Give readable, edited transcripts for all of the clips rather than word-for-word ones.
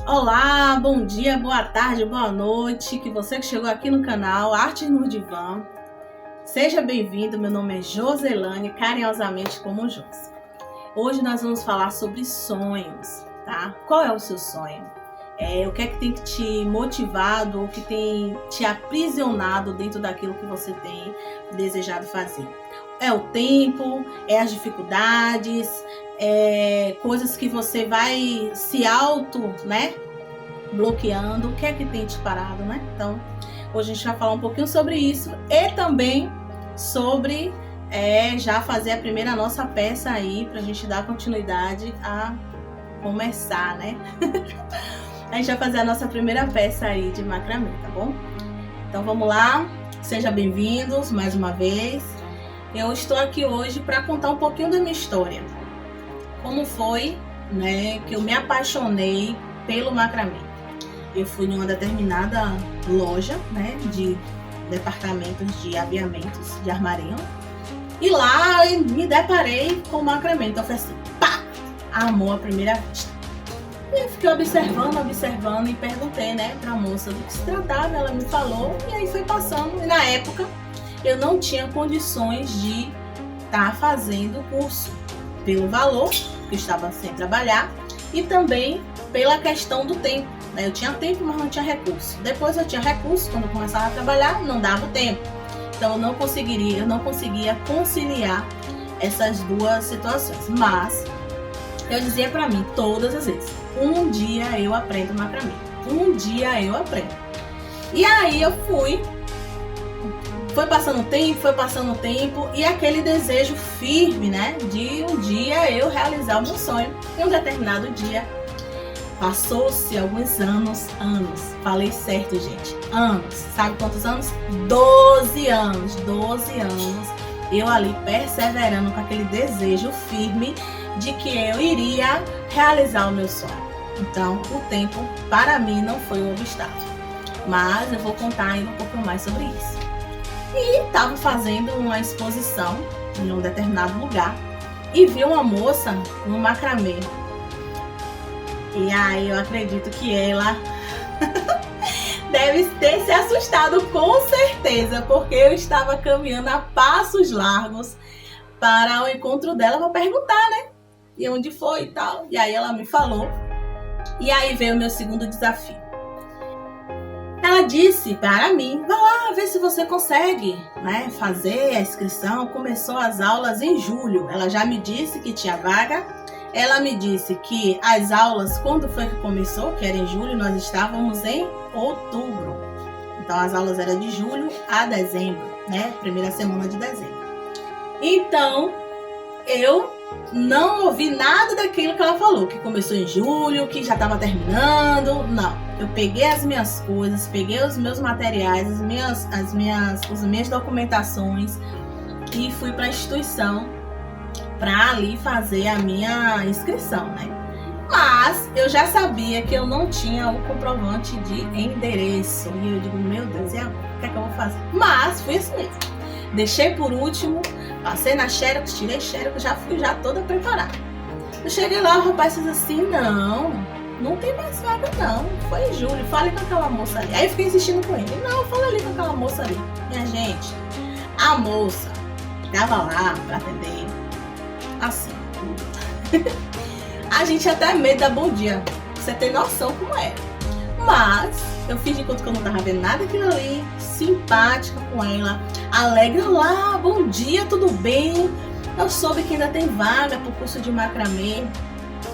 Olá, bom dia, boa tarde, boa noite, que você que chegou aqui no canal Artes no Divã. Seja bem-vindo, meu nome é Joselane, carinhosamente como Josi. Hoje nós vamos falar sobre sonhos, tá? Qual é o seu sonho? O que é que tem te motivado, o que tem te aprisionado dentro daquilo que você tem desejado fazer? É o tempo, é as dificuldades, coisas que você vai se bloqueando, o que é que tem te parado, né? Então, hoje a gente vai falar um pouquinho sobre isso e também sobre já fazer a primeira nossa peça aí, pra gente dar continuidade a começar, né? A gente vai fazer a nossa primeira peça aí de macramê, tá bom? Então vamos lá, sejam bem-vindos mais uma vez. Eu estou aqui hoje para contar um pouquinho da minha história. Como foi, né, que eu me apaixonei pelo macramê. Eu fui em uma determinada loja, né, de departamentos de aviamentos, de armarinho. E lá eu me deparei com o macramê. Então foi assim, pá! Amor à primeira vista. E eu fiquei observando e perguntei, né, pra moça do que se tratava. Ela me falou e aí foi passando. E na época eu não tinha condições de estar fazendo o curso. Pelo valor, que eu estava sem trabalhar, e também pela questão do tempo. Eu tinha tempo, mas não tinha recurso. Depois eu tinha recurso, quando eu começava a trabalhar, não dava tempo. Então eu não conseguia conciliar essas duas situações. Mas eu dizia pra mim todas as vezes, um dia eu aprendo macramê. Um dia eu aprendo. E aí eu foi passando o tempo e aquele desejo firme, né, de um dia eu realizar o meu sonho. Em um determinado dia, passou-se alguns anos, falei certo, gente, anos, sabe quantos anos? 12 anos, eu ali perseverando com aquele desejo firme de que eu iria realizar o meu sonho. Então, o tempo para mim não foi um obstáculo, mas eu vou contar ainda um pouco mais sobre isso. E estava fazendo uma exposição em um determinado lugar e vi uma moça no macramê. E aí eu acredito que ela deve ter se assustado com certeza, porque eu estava caminhando a passos largos para o encontro dela para perguntar, né? E onde foi e tal. E aí ela me falou. E aí veio o meu segundo desafio. Ela disse para mim, vai lá ver se você consegue, né, fazer a inscrição. Começou as aulas em julho. Ela já me disse que tinha vaga. Ela me disse que as aulas, quando foi que começou, que era em julho, nós estávamos em outubro. Então as aulas eram de julho a dezembro, né, primeira semana de dezembro. Então eu não ouvi nada daquilo que ela falou, que começou em julho, que já estava terminando. Não, eu peguei as minhas coisas, peguei os meus materiais, as minhas documentações e fui para a instituição para ali fazer a minha inscrição, né? Mas eu já sabia que eu não tinha o comprovante de endereço. E eu digo, meu Deus, e agora? O que é que eu vou fazer? Mas fui assim mesmo. Deixei por último, passei na Xerox, tirei Xerox, já fui toda preparada. Eu cheguei lá, o rapaz disse assim, não tem mais vaga não, foi em julho, fale com aquela moça ali. Aí eu fiquei insistindo com ele, não, fala ali com aquela moça ali. Minha gente, a moça estava lá para atender, assim, a gente até medo da bom dia, pra você ter noção como era. Mas eu fiz de conta que eu não tava vendo nada daquilo ali, simpática com ela, alegre, olá, bom dia, tudo bem? Eu soube que ainda tem vaga pro curso de macramê.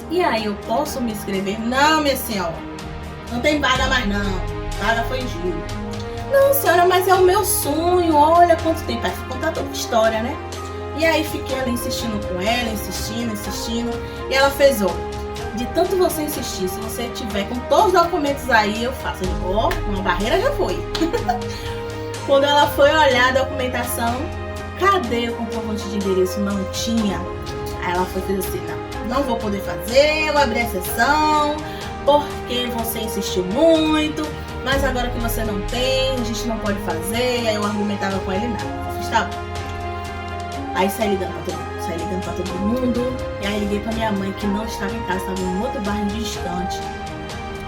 E aí, eu posso me inscrever? Não, minha senhora, não tem vaga mais não, vaga foi em julho. Não, senhora, mas é o meu sonho, olha quanto tempo, vai contar toda a história, né? E aí fiquei ali insistindo com ela, insistindo, e ela fez, de tanto você insistir, se você tiver com todos os documentos aí, eu faço. Uma barreira já foi. Quando ela foi olhar a documentação, cadê o comprovante de endereço? Não tinha. Aí ela foi dizer assim, não vou poder fazer, eu abri a sessão, porque você insistiu muito, mas agora que você não tem, a gente não pode fazer. Aí eu argumentava com ele, nada. Está bom. Aí saí ligando pra todo mundo, e aí liguei pra minha mãe que não estava em casa, estava em outro bairro distante.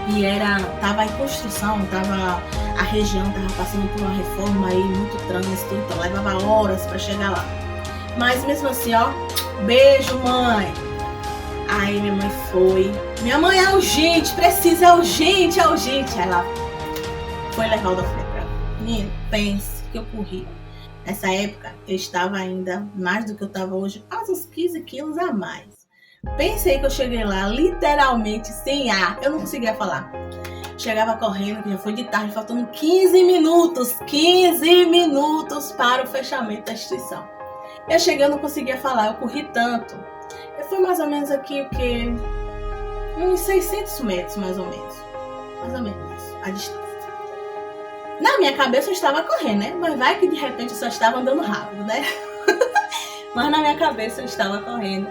e tava em construção, a região tava passando por uma reforma aí, muito trânsito, então levava horas para chegar lá. Mas mesmo assim, ó, beijo, mãe. Aí minha mãe foi. Minha mãe é urgente, precisa, é urgente, é urgente. Aí ela foi levar o Dofre pra mim. Pense que eu corri. Nessa época, eu estava ainda mais do que eu estava hoje, quase uns 15 quilos a mais. Pensei que eu cheguei lá literalmente sem ar, eu não conseguia falar. Chegava correndo, que já foi de tarde, faltando 15 minutos para o fechamento da instituição. Eu cheguei, eu não conseguia falar, eu corri tanto. Foi mais ou menos aqui o que? Uns 600 metros, mais ou menos isso, a distância. Na minha cabeça eu estava correndo, né? Mas vai que de repente eu só estava andando rápido, né? Mas na minha cabeça eu estava correndo.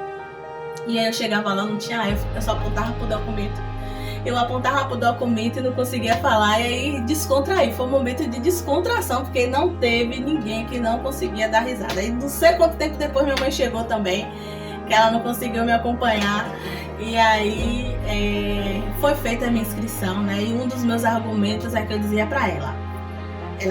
E aí eu chegava lá, não tinha eu só apontava pro documento. Eu apontava pro documento e não conseguia falar. E aí descontraí. Foi um momento de descontração, porque não teve ninguém que não conseguia dar risada. E não sei quanto tempo depois minha mãe chegou também, que ela não conseguiu me acompanhar. E aí foi feita a minha inscrição, né? E um dos meus argumentos é que eu dizia pra ela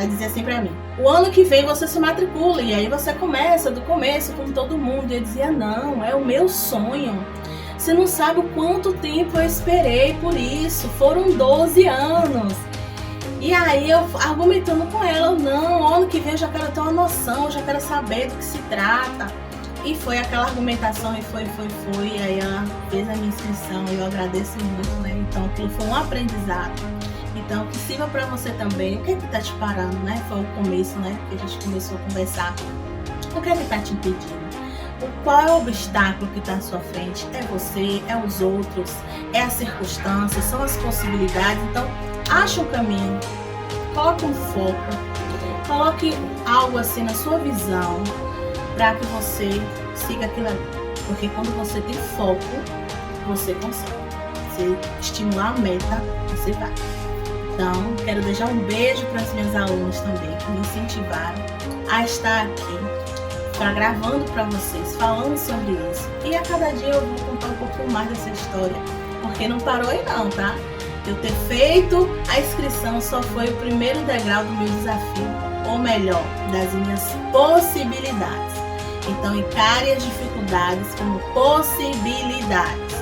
dizia assim pra mim: o ano que vem você se matricula e aí você começa do começo como todo mundo. E eu dizia: não, é o meu sonho. Você não sabe o quanto tempo eu esperei por isso. Foram 12 anos. E aí eu argumentando com ela: não, ano que vem eu já quero ter uma noção, eu já quero saber do que se trata. E foi aquela argumentação e foi. E aí ela fez a minha inscrição e eu agradeço muito, né? Então aquilo foi um aprendizado. Então, que sirva para você também. O que é que tá te parando, né? Foi o começo, né? Que a gente começou a conversar. O que é que tá te impedindo? Qual é o obstáculo que está à sua frente? É você, é os outros, é as circunstâncias, são as possibilidades. Então, ache um caminho, coloque um foco, coloque algo assim na sua visão para que você siga aquilo ali. Porque quando você tem foco, você consegue. Você estimular a meta, você vai. Então, quero deixar um beijo para as minhas alunas também, que me incentivaram a estar aqui, gravando para vocês, falando sobre isso. E a cada dia eu vou contar um pouquinho mais dessa história, porque não parou aí não, tá? Eu ter feito a inscrição só foi o primeiro degrau do meu desafio, ou melhor, das minhas possibilidades. Então, encare as dificuldades como possibilidades.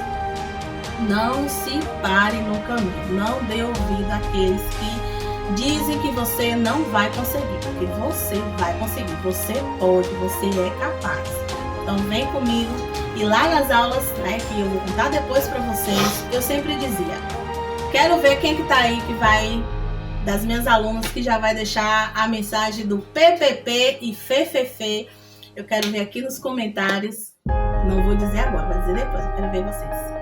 Não se pare no caminho, não dê ouvido àqueles que dizem que você não vai conseguir, porque você vai conseguir, você pode, você é capaz. Então vem comigo e lá nas aulas, né, que eu vou contar depois para vocês, eu sempre dizia: quero ver quem que tá aí, que vai, das minhas alunas, que já vai deixar a mensagem do PPP e FEFEFE. Eu quero ver aqui nos comentários, não vou dizer agora, vou dizer depois, eu quero ver vocês.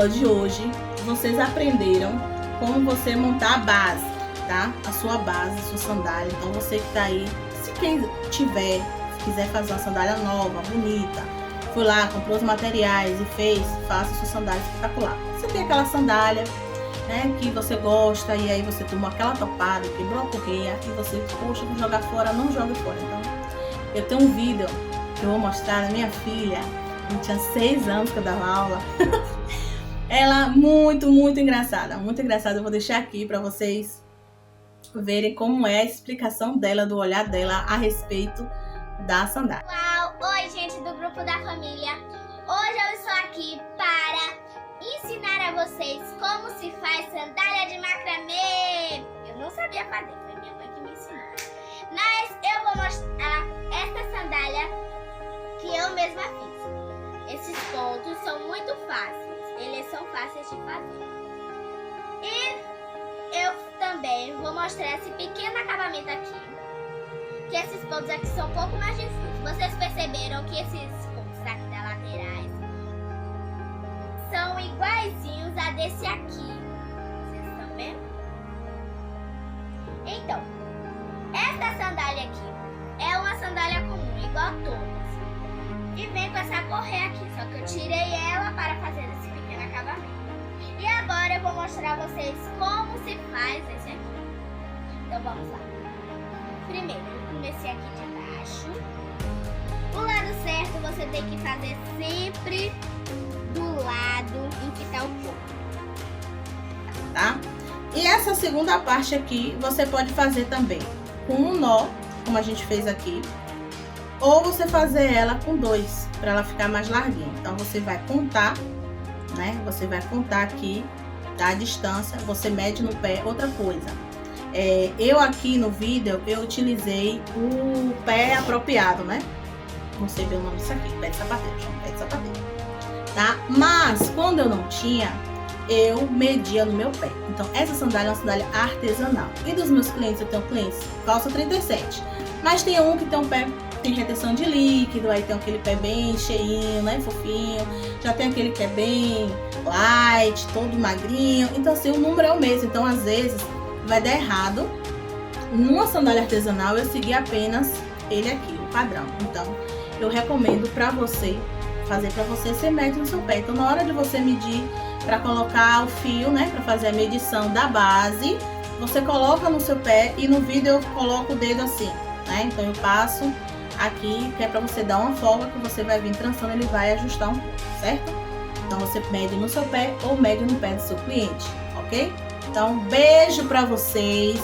aula de hoje, vocês aprenderam como você montar a base, tá? A sua base, a sua sandália. Então você que tá aí, se quiser fazer uma sandália nova, bonita, foi lá, comprou os materiais e fez, faça a sua sandália espetacular. Você tem aquela sandália, né, que você gosta e aí você tomou aquela topada, quebrou a correia e você, poxa, vou jogar fora, não joga fora. Então, eu tenho um vídeo que eu vou mostrar da minha filha, eu tinha 6 anos que eu dava aula. Ela muito engraçada, eu vou deixar aqui para vocês verem como é a explicação dela, do olhar dela a respeito da sandália. Oi, gente do grupo da família. Hoje eu estou aqui para ensinar a vocês como se faz sandália de macramê. Eu não sabia fazer, foi minha mãe que me ensinou. Mas eu vou mostrar esta sandália que eu mesma fiz. Esses pontos são muito fáceis, eles são fáceis de fazer. E eu também vou mostrar esse pequeno acabamento aqui. Que esses pontos aqui são um pouco mais difíceis. Vocês perceberam que esses pontos aqui da laterais são iguaizinhos a desse aqui. Vocês estão vendo? Então, essa sandália aqui é uma sandália comum, igual a todas. E vem com essa correia aqui, só que eu tirei ela para fazer esse pequeno acabamento. E agora eu vou mostrar a vocês como se faz esse aqui. Então vamos lá. Primeiro, eu comecei aqui de baixo. O lado certo você tem que fazer sempre do lado em que tá o ponto. Tá? E essa segunda parte aqui, você pode fazer também com um nó, como a gente fez aqui. Ou você fazer ela com 2, para ela ficar mais larguinha. Então, você vai contar, né? Você vai contar aqui, tá? A distância, você mede no pé. Outra coisa. Eu aqui no vídeo, eu utilizei o pé apropriado, né? Não sei ver o nome disso aqui, pé de sapateiro, chama pé de sapateiro, tá? Mas, quando eu não tinha, eu media no meu pé. Então, essa sandália é uma sandália artesanal. E dos meus clientes, eu tenho clientes calça 37. Mas tem um que tem um pé, tem retenção de líquido, aí tem aquele pé bem cheinho, né? Fofinho. Já tem aquele que é bem light, todo magrinho. Então, assim, o número é o mesmo. Então, às vezes vai dar errado. Numa sandália artesanal eu segui apenas ele aqui, o padrão. Então eu recomendo para você fazer para você mede no seu pé. Então na hora de você medir para colocar o fio, né, para fazer a medição da base, você coloca no seu pé e no vídeo eu coloco o dedo assim, né? Então eu passo aqui, que é para você dar uma folga que você vai vir trançando, ele vai ajustar um pouco, certo? Então você mede no seu pé ou mede no pé do seu cliente, ok? Então, beijo pra vocês,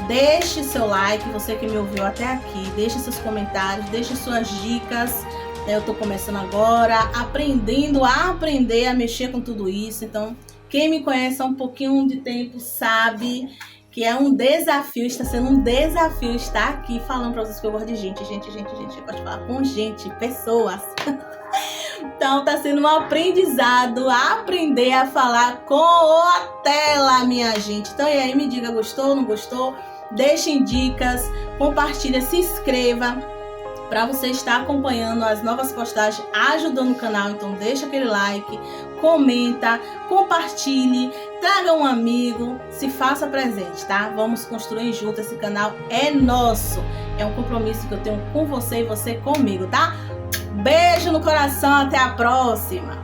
deixe seu like, você que me ouviu até aqui, deixe seus comentários, deixe suas dicas. Eu tô começando agora, aprendendo a aprender a mexer com tudo isso. Então, quem me conhece há um pouquinho de tempo sabe que é um desafio, está sendo um desafio estar aqui falando pra vocês que eu gosto de gente. Eu gosto de falar com gente, pessoas. Então tá sendo um aprendizado, aprender a falar com a tela, minha gente. Então e aí, me diga, gostou, não gostou? Deixem dicas, compartilha, se inscreva para você estar acompanhando as novas postagens, ajudando o canal. Então deixa aquele like, comenta, compartilhe, traga um amigo, se faça presente, tá? Vamos construir junto, esse canal é nosso. É um compromisso que eu tenho com você e você comigo, tá? Beijo no coração, até a próxima!